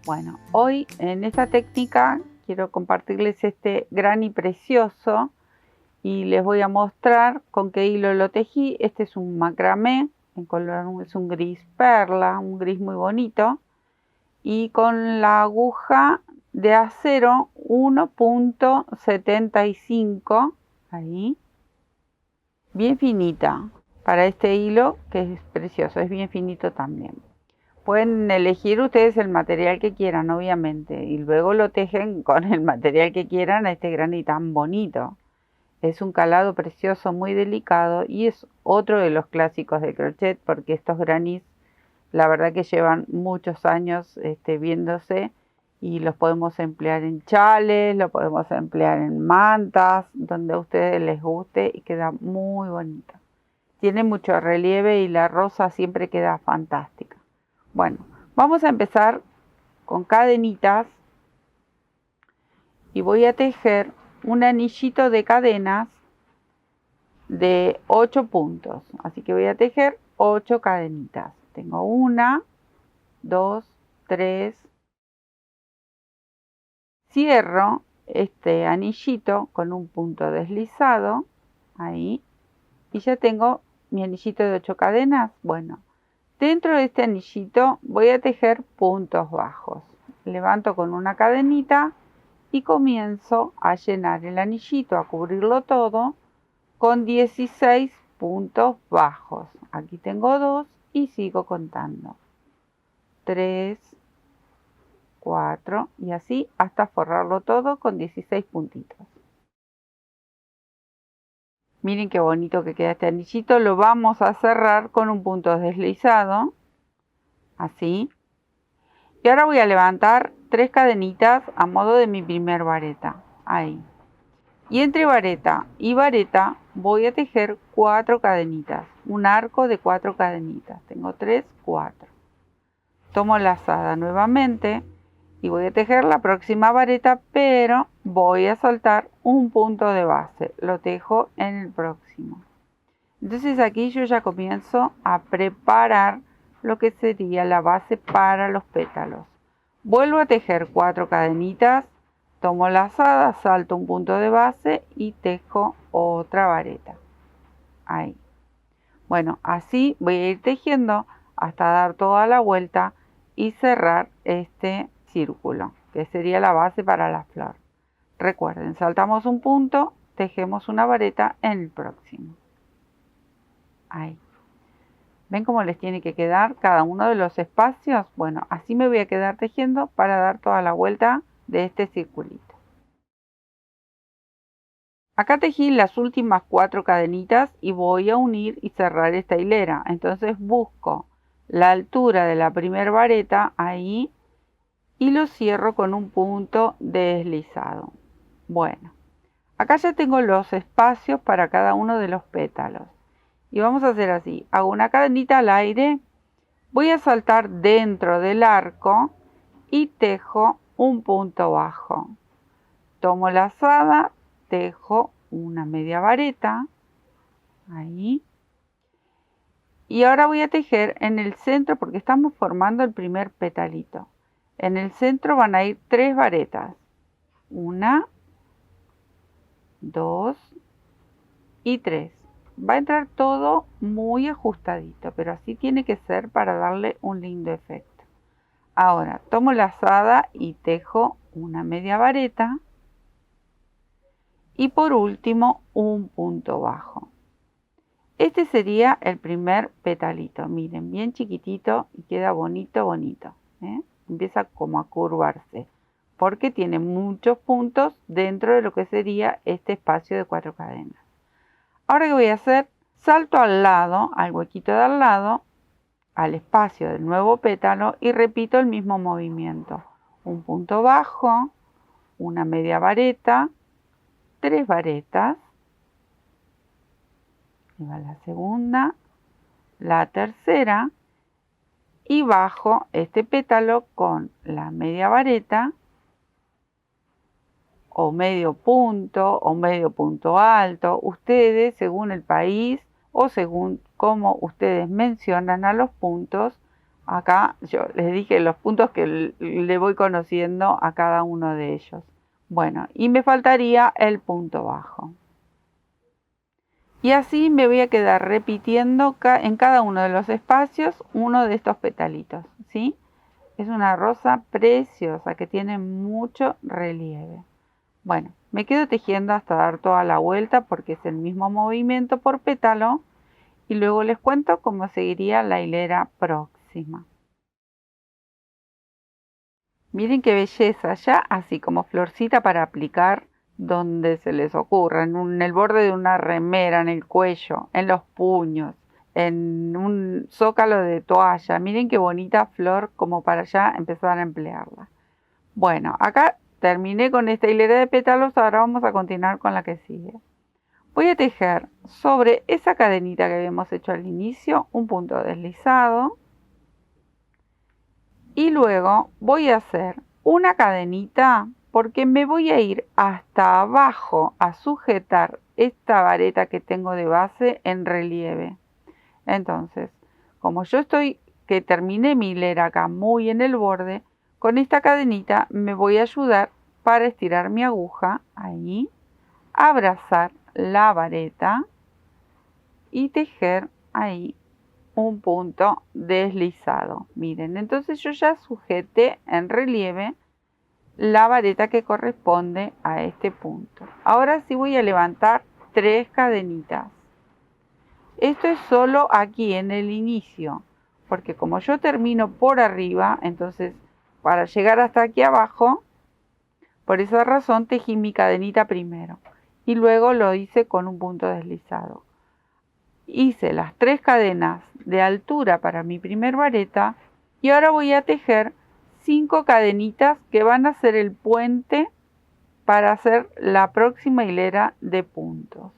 Bueno, hoy en esta técnica quiero compartirles este granny precioso y les voy a mostrar con qué hilo lo tejí. Este es un macramé, en color es un gris perla, un gris muy bonito, y con la aguja de acero 1.75, ahí, bien finita, para este hilo que es precioso, es bien finito también. Pueden elegir ustedes el material que quieran, obviamente, y luego lo tejen con el material que quieran a este granny tan bonito. Es un calado precioso, muy delicado, y es otro de los clásicos de crochet, porque estos grannies, la verdad que llevan muchos años viéndose, y los podemos emplear en chales, lo podemos emplear en mantas, donde a ustedes les guste, y queda muy bonito. Tiene mucho relieve y la rosa siempre queda fantástica. Bueno, vamos a empezar con cadenitas y voy a tejer un anillito de cadenas de 8 puntos. Así que voy a tejer 8 cadenitas. Tengo 1, 2, 3. Cierro este anillito con un punto deslizado, ahí, y ya tengo mi anillito de 8 cadenas. Bueno, dentro de este anillito voy a tejer puntos bajos. Levanto con una cadenita y comienzo a llenar el anillito, a cubrirlo todo con 16 puntos bajos. Aquí tengo 2 y sigo contando. 3, 4 y así hasta forrarlo todo con 16 puntitos. Miren qué bonito que queda este anillito. Lo vamos a cerrar con un punto deslizado, así. Y ahora voy a levantar 3 cadenitas a modo de mi primer vareta, ahí. Y entre vareta y vareta voy a tejer 4 cadenitas, un arco de 4 cadenitas. Tengo 3, 4. Tomo lazada nuevamente y voy a tejer la próxima vareta, pero voy a saltar un punto de base. Lo tejo en el próximo. Entonces aquí yo ya comienzo a preparar lo que sería la base para los pétalos. Vuelvo a tejer 4 cadenitas, tomo lazada, salto un punto de base y tejo otra vareta. Ahí. Bueno, así voy a ir tejiendo hasta dar toda la vuelta y cerrar este círculo, que sería la base para la flor. Recuerden, saltamos un punto, tejemos una vareta en el próximo. Ahí. ¿Ven cómo les tiene que quedar cada uno de los espacios? Bueno, así me voy a quedar tejiendo para dar toda la vuelta de este circulito. Acá tejí las últimas 4 cadenitas y voy a unir y cerrar esta hilera. Entonces busco la altura de la primera vareta ahí y lo cierro con un punto deslizado. Bueno, acá ya tengo los espacios para cada uno de los pétalos. Y vamos a hacer así, hago una cadenita al aire, voy a saltar dentro del arco y tejo un punto bajo. Tomo lazada, tejo una media vareta, ahí. Y ahora voy a tejer en el centro porque estamos formando el primer petalito. En el centro van a ir 3 varetas, 1, 2 y 3. Va a entrar todo muy ajustadito, pero así tiene que ser para darle un lindo efecto. Ahora tomo lazada y tejo una media vareta y por último un punto bajo. Este sería el primer petalito, miren, bien chiquitito y queda bonito, bonito, ¿eh? Empieza como a curvarse porque tiene muchos puntos dentro de lo que sería este espacio de 4 cadenas. Ahora, ¿qué voy a hacer? Salto al lado, al huequito de al lado, al espacio del nuevo pétalo y repito el mismo movimiento. Un punto bajo, una media vareta, 3 varetas, y va la segunda, la tercera, y bajo este pétalo con la media vareta, o medio punto alto, ustedes según el país o según cómo ustedes mencionan a los puntos, acá yo les dije los puntos que le voy conociendo a cada uno de ellos. Bueno, y me faltaría el punto bajo. Y así me voy a quedar repitiendo en cada uno de los espacios uno de estos petalitos, ¿sí? Es una rosa preciosa que tiene mucho relieve. Bueno, me quedo tejiendo hasta dar toda la vuelta porque es el mismo movimiento por pétalo y luego les cuento cómo seguiría la hilera próxima. Miren qué belleza, ya así como florcita para aplicar donde se les ocurra, en el borde de una remera, en el cuello, en los puños, en un zócalo de toalla. Miren qué bonita flor como para ya empezar a emplearla. Bueno, acá terminé con esta hilera de pétalos, ahora vamos a continuar con la que sigue. Voy a tejer sobre esa cadenita que habíamos hecho al inicio un punto deslizado. Y luego voy a hacer una cadenita porque me voy a ir hasta abajo a sujetar esta vareta que tengo de base en relieve. Entonces, como yo que terminé mi hilera acá muy en el borde, con esta cadenita me voy a ayudar para estirar mi aguja ahí, abrazar la vareta y tejer ahí un punto deslizado. Miren, entonces yo ya sujeté en relieve la vareta que corresponde a este punto. Ahora sí voy a levantar 3 cadenitas. Esto es solo aquí en el inicio, porque como yo termino por arriba, entonces para llegar hasta aquí abajo, por esa razón tejí mi cadenita primero y luego lo hice con un punto deslizado. Hice las 3 cadenas de altura para mi primer vareta y ahora voy a tejer 5 cadenitas que van a ser el puente para hacer la próxima hilera de puntos.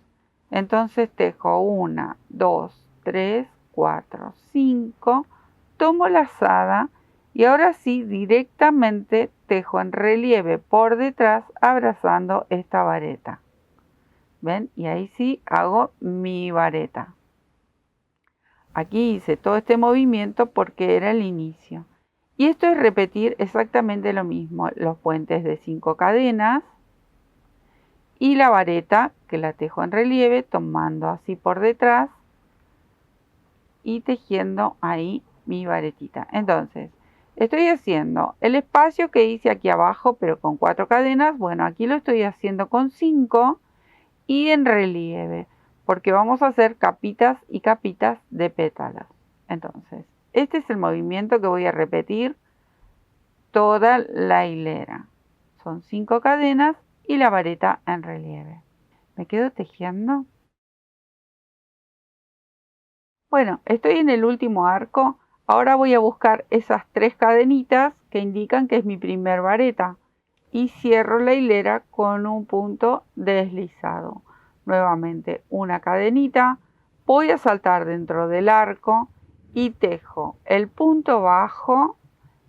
Entonces tejo 1, 2, 3, 4, 5, tomo lazada y ahora sí directamente tejo en relieve por detrás abrazando esta vareta. ¿Ven? Y ahí sí hago mi vareta. Aquí hice todo este movimiento porque era el inicio. Y esto es repetir exactamente lo mismo, los puentes de 5 cadenas y la vareta que la tejo en relieve tomando así por detrás y tejiendo ahí mi varetita. Entonces, estoy haciendo el espacio que hice aquí abajo pero con 4 cadenas. Bueno, aquí lo estoy haciendo con 5 y en relieve, porque vamos a hacer capitas y capitas de pétalos. Entonces, este es el movimiento que voy a repetir toda la hilera. Son 5 cadenas y la vareta en relieve. ¿Me quedo tejiendo? Bueno, estoy en el último arco. Ahora voy a buscar esas 3 cadenitas que indican que es mi primer vareta y cierro la hilera con un punto deslizado. Nuevamente una cadenita, voy a saltar dentro del arco y tejo el punto bajo,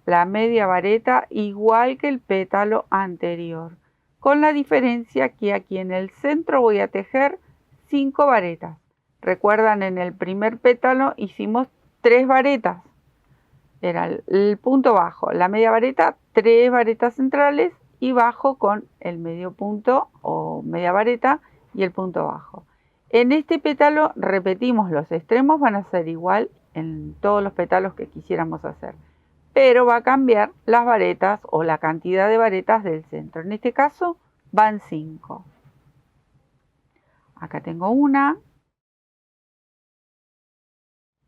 la media vareta igual que el pétalo anterior, con la diferencia que aquí en el centro voy a tejer 5 varetas. Recuerdan, en el primer pétalo hicimos 3 varetas. Era el punto bajo, la media vareta, 3 varetas centrales y bajo con el medio punto o media vareta y el punto bajo. En este pétalo repetimos los extremos, van a ser igual en todos los pétalos que quisiéramos hacer, pero va a cambiar las varetas o la cantidad de varetas del centro. En este caso van 5. Acá tengo una.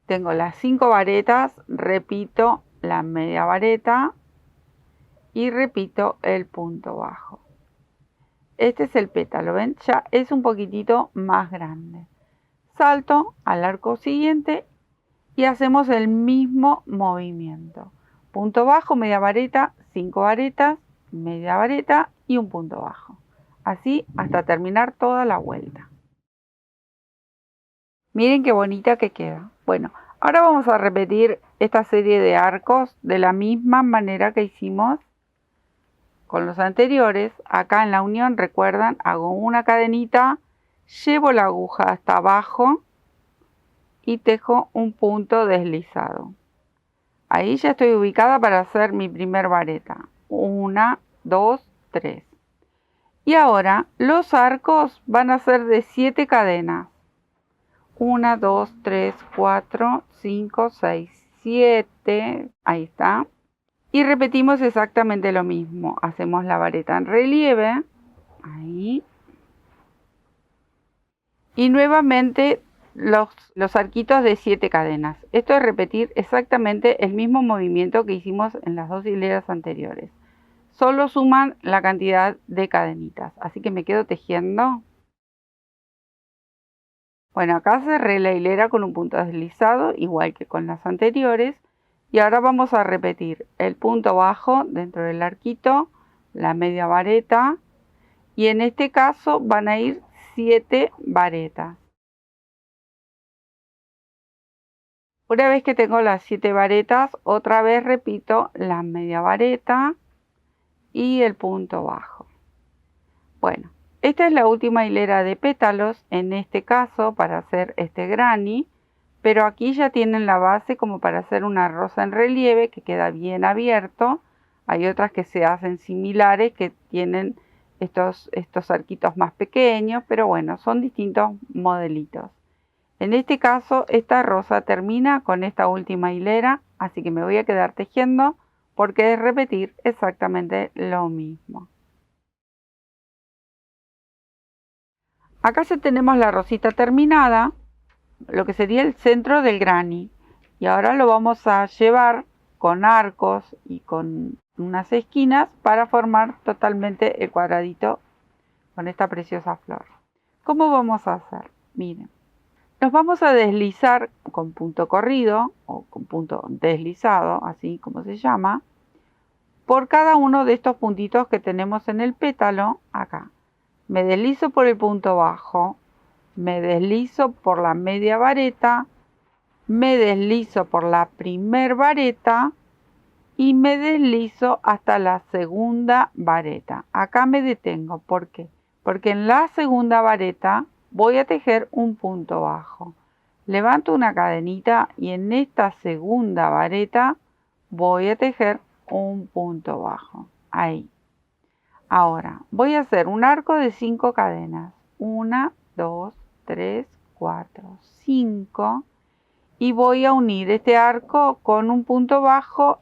Tengo las 5 varetas, repito la media vareta y repito el punto bajo. Este es el pétalo, ¿ven? Ya es un poquitito más grande. Salto al arco siguiente y hacemos el mismo movimiento. Punto bajo, media vareta, 5 varetas, media vareta y un punto bajo. Así hasta terminar toda la vuelta. Miren qué bonita que queda. Bueno, ahora vamos a repetir esta serie de arcos de la misma manera que hicimos con los anteriores. Acá en la unión, recuerdan, hago una cadenita, llevo la aguja hasta abajo y tejo un punto deslizado. Ahí ya estoy ubicada para hacer mi primer vareta. 1, 2, 3. Y ahora los arcos van a ser de 7 cadenas. 1, 2, 3, 4, 5, 6, 7. Ahí está. Y repetimos exactamente lo mismo. Hacemos la vareta en relieve. Ahí. Y nuevamente los arquitos de 7 cadenas. Esto es repetir exactamente el mismo movimiento que hicimos en las 2 hileras anteriores. Solo suman la cantidad de cadenitas. Así que me quedo tejiendo. Bueno, acá cerré la hilera con un punto deslizado, igual que con las anteriores. Y ahora vamos a repetir el punto bajo dentro del arquito, la media vareta. Y en este caso van a ir 7 varetas. Una vez que tengo las 7 varetas, otra vez repito la media vareta y el punto bajo. Bueno, esta es la última hilera de pétalos, en este caso para hacer este granny, pero aquí ya tienen la base como para hacer una rosa en relieve que queda bien abierto. Hay otras que se hacen similares que tienen estos arquitos más pequeños, pero bueno, son distintos modelitos. En este caso, esta rosa termina con esta última hilera, así que me voy a quedar tejiendo porque es repetir exactamente lo mismo. Acá ya tenemos la rosita terminada, lo que sería el centro del granny. Y ahora lo vamos a llevar con arcos y con unas esquinas para formar totalmente el cuadradito con esta preciosa flor. ¿Cómo vamos a hacer? Miren. Nos vamos a deslizar con punto corrido o con punto deslizado, así como se llama, por cada uno de estos puntitos que tenemos en el pétalo, acá. Me deslizo por el punto bajo, me deslizo por la media vareta, me deslizo por la primer vareta y me deslizo hasta la segunda vareta. Acá me detengo, ¿por qué? Porque en la segunda vareta voy a tejer un punto bajo. Levanto una cadenita y en esta segunda vareta voy a tejer un punto bajo. Ahí. Ahora voy a hacer un arco de 5 cadenas. 1, 2, 3, 4, 5. Y voy a unir este arco con un punto bajo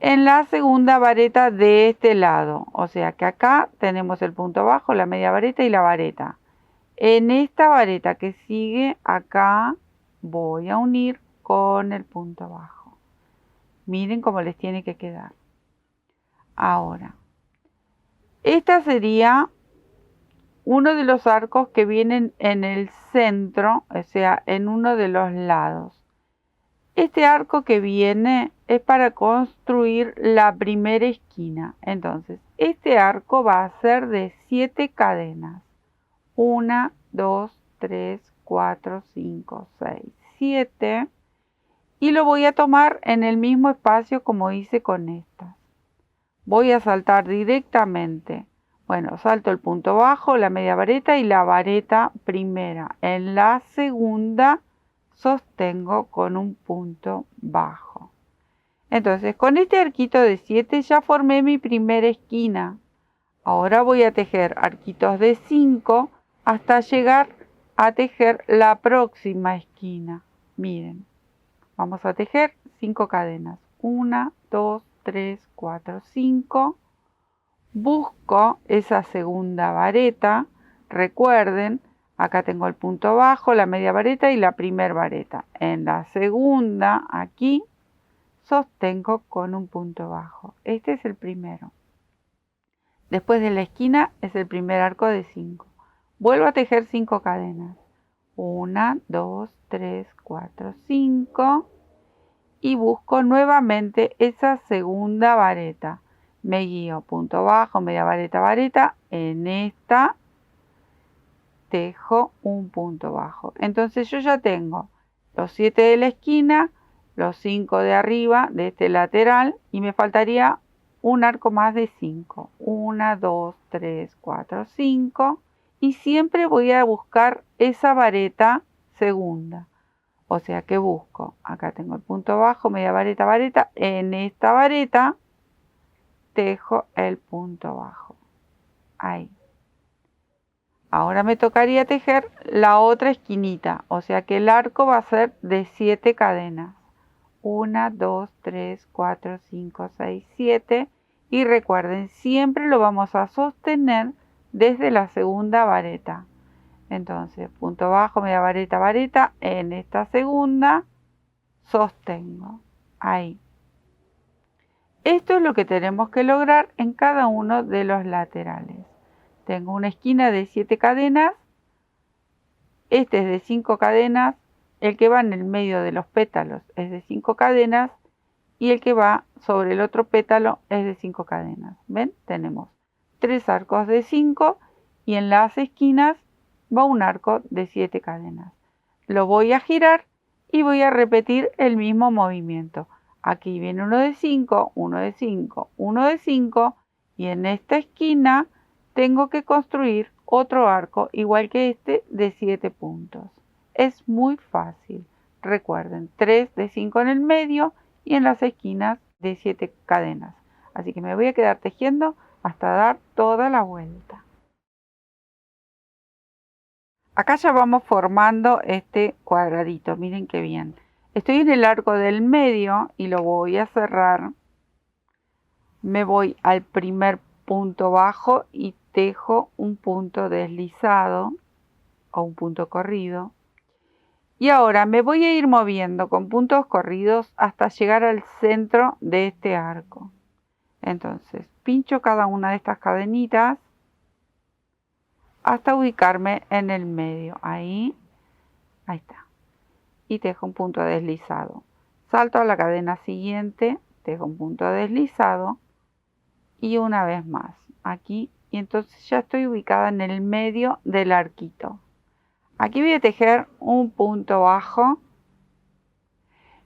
en la segunda vareta de este lado. O sea que acá tenemos el punto bajo, la media vareta y la vareta. En esta vareta que sigue acá voy a unir con el punto bajo. Miren cómo les tiene que quedar. Ahora, esta sería uno de los arcos que vienen en el centro, o sea, en uno de los lados. Este arco que viene es para construir la primera esquina. Entonces, este arco va a ser de 7 cadenas. 1, 2, 3, 4, 5, 6, 7. Y lo voy a tomar en el mismo espacio como hice con estas. Voy a saltar directamente. Bueno, salto el punto bajo, la media vareta y la vareta primera. En la segunda sostengo con un punto bajo. Entonces, con este arquito de 7 ya formé mi primera esquina. Ahora voy a tejer arquitos de 5 hasta llegar a tejer la próxima esquina. Miren, vamos a tejer 5 cadenas. 1, 2, 3, 4, 5. Busco esa segunda vareta. Recuerden, acá tengo el punto bajo, la media vareta y la primer vareta. En la segunda, aquí, sostengo con un punto bajo. Este es el primero. Después de la esquina es el primer arco de 5. Vuelvo a tejer 5 cadenas. 1, 2, 3, 4, 5. Y busco nuevamente esa segunda vareta. Me guío punto bajo, media vareta, vareta. En esta tejo un punto bajo. Entonces yo ya tengo los 7 de la esquina, los 5 de arriba de este lateral y me faltaría un arco más de 5. 1, 2, 3, 4, 5. Y siempre voy a buscar esa vareta segunda. O sea que busco, acá tengo el punto bajo, media vareta, vareta, en esta vareta tejo el punto bajo, ahí. Ahora me tocaría tejer la otra esquinita, o sea que el arco va a ser de 7 cadenas. 1, 2, 3, 4, 5, 6, 7. Y recuerden, siempre lo vamos a sostener desde la segunda vareta. Entonces, punto bajo, media vareta, vareta, en esta segunda sostengo, ahí. Esto es lo que tenemos que lograr en cada uno de los laterales. Tengo una esquina de 7 cadenas, este es de 5 cadenas, el que va en el medio de los pétalos es de 5 cadenas y el que va sobre el otro pétalo es de 5 cadenas. ¿Ven? Tenemos 3 arcos de 5 y en las esquinas va un arco de 7 cadenas. Lo voy a girar y voy a repetir el mismo movimiento. Aquí viene uno de 5, uno de 5, uno de 5 y en esta esquina tengo que construir otro arco igual que este de 7 puntos. Es muy fácil. Recuerden, 3 de 5 en el medio y en las esquinas de 7 cadenas. Así que me voy a quedar tejiendo hasta dar toda la vuelta. Acá ya vamos formando este cuadradito, miren qué bien. Estoy en el arco del medio y lo voy a cerrar. Me voy al primer punto bajo y tejo un punto deslizado o un punto corrido. Y ahora me voy a ir moviendo con puntos corridos hasta llegar al centro de este arco. Entonces, pincho cada una de estas cadenitas hasta ubicarme en el medio. Ahí está. Y tejo un punto deslizado. Salto a la cadena siguiente, tejo un punto deslizado y una vez más aquí. Y entonces ya estoy ubicada en el medio del arquito. Aquí voy a tejer un punto bajo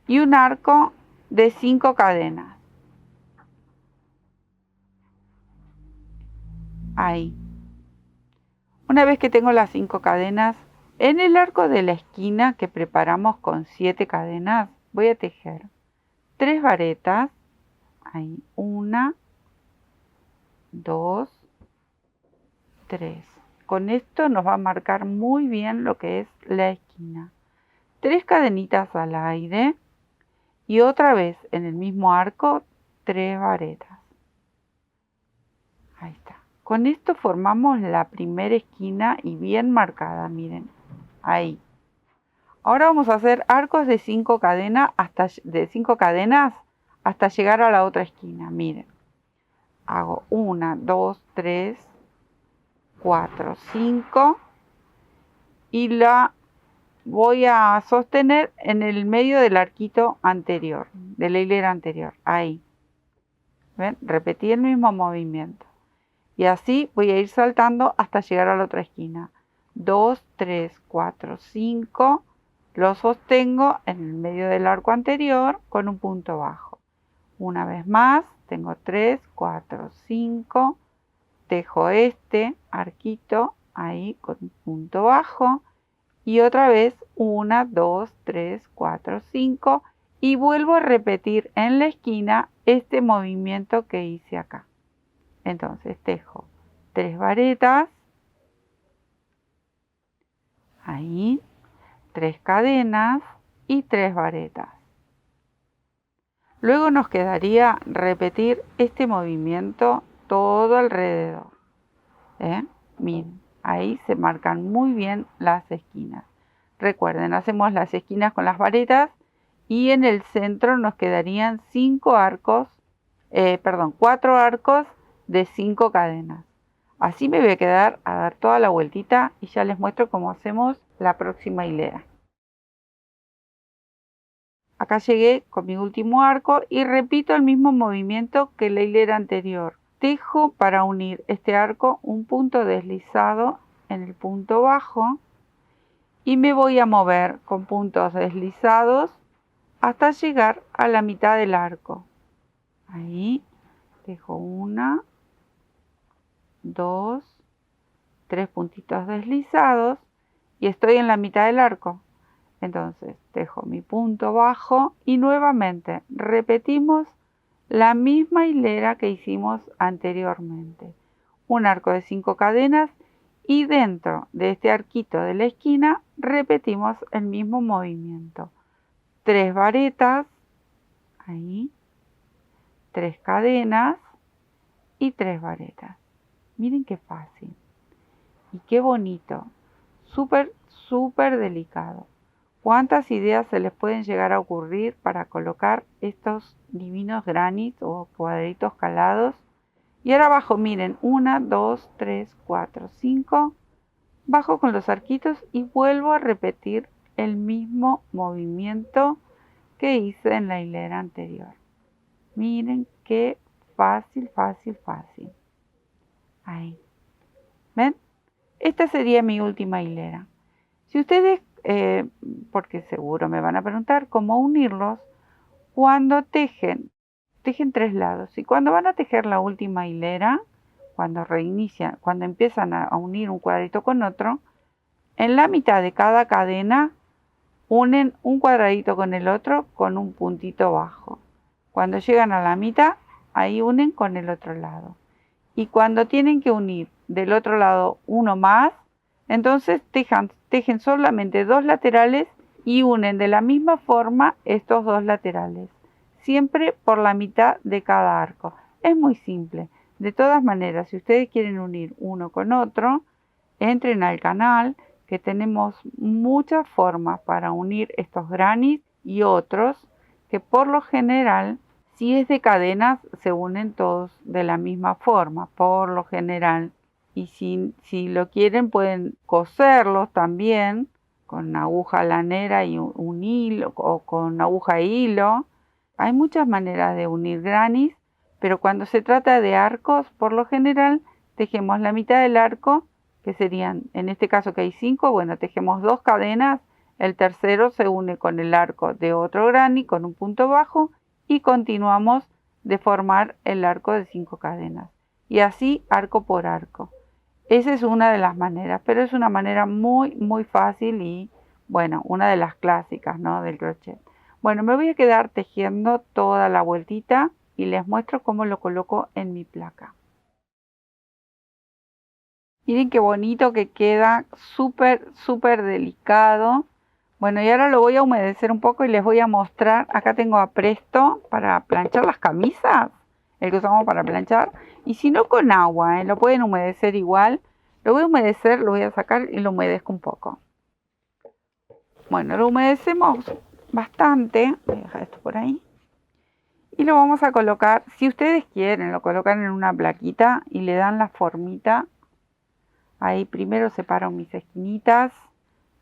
y un arco de 5 cadenas. Ahí. Una vez que tengo las 5 cadenas, en el arco de la esquina que preparamos con 7 cadenas, voy a tejer 3 varetas. Ahí, 1, 2, 3. Con esto nos va a marcar muy bien lo que es la esquina. 3 cadenitas al aire y otra vez en el mismo arco 3 varetas. Ahí está. Con esto formamos la primera esquina y bien marcada, miren. Ahí. Ahora vamos a hacer arcos de 5 cadenas hasta llegar a la otra esquina. Miren. Hago 1, 2, 3, 4, 5 y la voy a sostener en el medio del arquito anterior, de la hilera anterior. Ahí. ¿Ven? Repetí el mismo movimiento. Y así voy a ir saltando hasta llegar a la otra esquina. 2, 3, 4, 5. Lo sostengo en el medio del arco anterior con un punto bajo. Una vez más, tengo 3, 4, 5. Tejo este arquito ahí con un punto bajo. Y otra vez 1, 2, 3, 4, 5. Y vuelvo a repetir en la esquina este movimiento que hice acá. Entonces tejo 3 varetas, ahí, 3 cadenas y 3 varetas. Luego nos quedaría repetir este movimiento todo alrededor. Miren, ahí se marcan muy bien las esquinas. Recuerden, hacemos las esquinas con las varetas y en el centro nos quedarían 4 arcos de 5 cadenas. Así me voy a quedar a dar toda la vueltita y ya les muestro cómo hacemos la próxima hilera. Acá llegué con mi último arco y repito el mismo movimiento que la hilera anterior. Tejo para unir este arco un punto deslizado en el punto bajo y me voy a mover con puntos deslizados hasta llegar a la mitad del arco. Ahí tejo 1, 2, 3 puntitos deslizados y estoy en la mitad del arco. Entonces tejo mi punto bajo y nuevamente repetimos la misma hilera que hicimos anteriormente. Un arco de 5 cadenas y dentro de este arquito de la esquina repetimos el mismo movimiento. 3 varetas, ahí, 3 cadenas y 3 varetas. Miren qué fácil y qué bonito, súper, súper delicado. ¿Cuántas ideas se les pueden llegar a ocurrir para colocar estos divinos grannies o cuadraditos calados? Y ahora bajo, miren, 1, 2, 3, 4, 5. Bajo con los arquitos y vuelvo a repetir el mismo movimiento que hice en la hilera anterior. Miren qué fácil, fácil, fácil. Ahí. ¿Ven? Esta sería mi última hilera. Si ustedes, porque seguro me van a preguntar cómo unirlos, cuando tejen 3 lados. Y cuando van a tejer la última hilera, cuando reinician, cuando empiezan a unir un cuadrito con otro, en la mitad de cada cadena unen un cuadradito con el otro con un puntito bajo. Cuando llegan a la mitad, ahí unen con el otro lado. Y cuando tienen que unir del otro lado uno más, entonces tejen solamente 2 laterales y unen de la misma forma estos 2 laterales, siempre por la mitad de cada arco. Es muy simple. De todas maneras, si ustedes quieren unir uno con otro, entren al canal, que tenemos muchas formas para unir estos grannies y otros que por lo general, si es de cadenas, se unen todos de la misma forma, por lo general. Y si lo quieren, pueden coserlos también con aguja lanera y un hilo, o con aguja e hilo. Hay muchas maneras de unir grannies, pero cuando se trata de arcos, por lo general, tejemos la mitad del arco, que serían, en este caso que hay 5, bueno, tejemos 2 cadenas, el tercero se une con el arco de otro granny con un punto bajo y continuamos de formar el arco de 5 cadenas. Y así arco por arco. Esa es una de las maneras, pero es una manera muy, muy fácil y, bueno, una de las clásicas, ¿no?, del crochet. Bueno, me voy a quedar tejiendo toda la vueltita y les muestro cómo lo coloco en mi placa. Miren qué bonito que queda, súper, súper delicado. Bueno, y ahora lo voy a humedecer un poco y les voy a mostrar. Acá tengo a Presto para planchar las camisas, el que usamos para planchar. Y si no, con agua, lo pueden humedecer igual. Lo voy a humedecer, lo voy a sacar y lo humedezco un poco. Bueno, lo humedecemos bastante. Voy a dejar esto por ahí. Y lo vamos a colocar, si ustedes quieren, lo colocan en una plaquita y le dan la formita. Ahí primero separo mis esquinitas.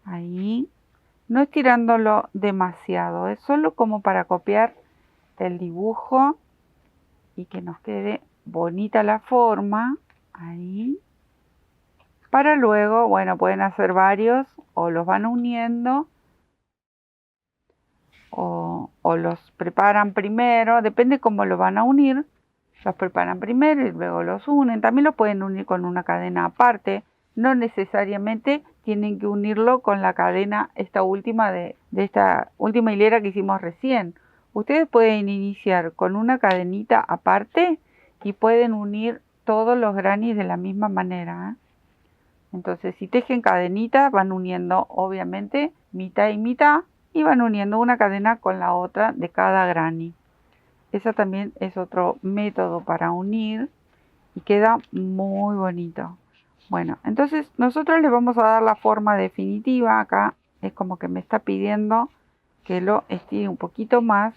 Ahí. No estirándolo demasiado, es solo como para copiar el dibujo y que nos quede bonita la forma. Ahí. Para luego, bueno, pueden hacer varios o los van uniendo o los preparan primero, depende cómo lo van a unir. Los preparan primero y luego los unen. También lo pueden unir con una cadena aparte. No necesariamente tienen que unirlo con la cadena esta última de esta última hilera que hicimos recién. Ustedes pueden iniciar con una cadenita aparte y pueden unir todos los grannies de la misma manera. Entonces, si tejen cadenitas, van uniendo obviamente mitad y mitad y van uniendo una cadena con la otra de cada granny. Esa también es otro método para unir y queda muy bonito. Bueno, entonces nosotros le vamos a dar la forma definitiva. Acá es como que me está pidiendo que lo estire un poquito más.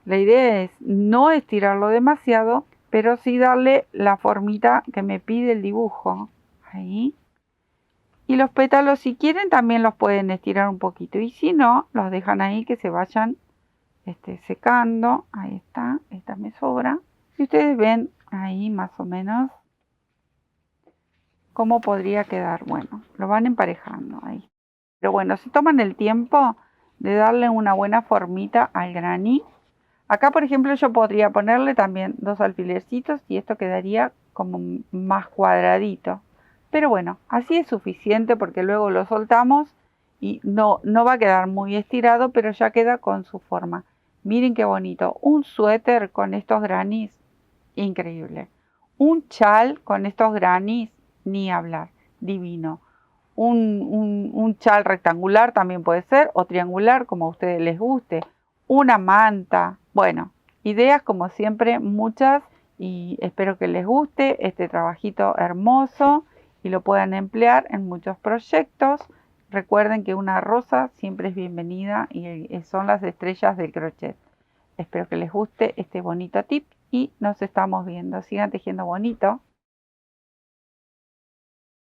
La idea es no estirarlo demasiado, pero sí darle la formita que me pide el dibujo. Ahí. Y los pétalos, si quieren, también los pueden estirar un poquito. Y si no, los dejan ahí que se vayan secando. Ahí está, esta me sobra. Y ustedes ven ahí más o menos cómo podría quedar. Bueno, lo van emparejando ahí. Pero bueno, si toman el tiempo de darle una buena formita al granny. Acá, por ejemplo, yo podría ponerle también 2 alfilercitos y esto quedaría como más cuadradito. Pero bueno, así es suficiente porque luego lo soltamos y no va a quedar muy estirado, pero ya queda con su forma. Miren qué bonito. Un suéter con estos granis, increíble. Un chal con estos granis, ni hablar, divino. Un chal rectangular también puede ser, o triangular, como a ustedes les guste. Una manta. Bueno, ideas como siempre, muchas, y espero que les guste este trabajito hermoso y lo puedan emplear en muchos proyectos. Recuerden que una rosa siempre es bienvenida y son las estrellas del crochet. Espero que les guste este bonito tip y nos estamos viendo. Sigan tejiendo bonito.